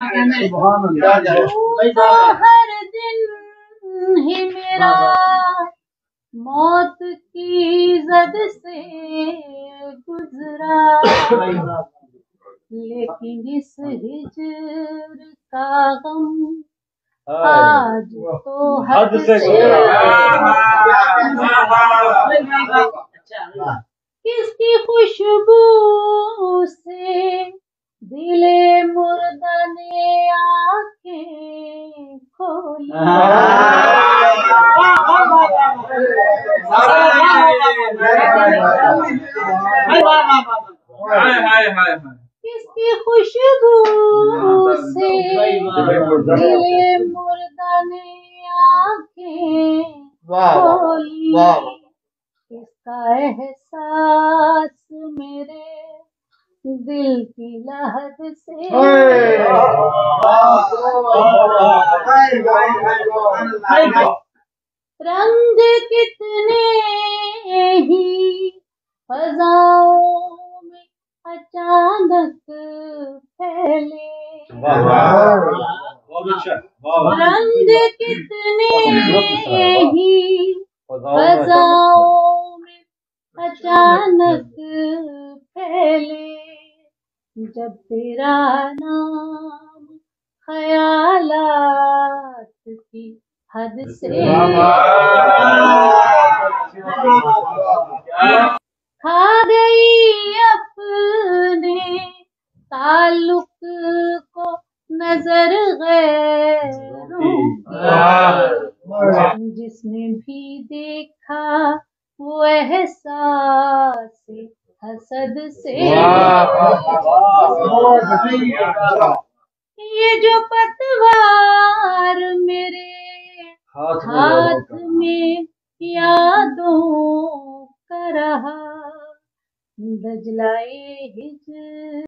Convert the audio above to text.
تو ہر دن ہی میرا موت کی زد سے گزرا، لیکن اس ہجر کا غم آج تو حد سے کس کی خوشبو سے دل مردہ نے آنکھیں کھولی، کس کی خوشبو سے دل مردہ نے آنکھیں کھولی، کس کا احساس میرے دل کی لحد سے رنگ کتنے ہی فضاؤں میں اچانک پھیلے، رنگ کتنے ہی فضاؤں میں اچانک پھیلے، جب تیرا نام خیالات کی حد سے کھا گئی اپنے تعلق کو نظر غیروں کی، جس نے بھی دیکھا وہ احساس حسد سے، یہ جو پتوار میرے ہاتھ میں یادوں کا رہا، دجلائے ہجر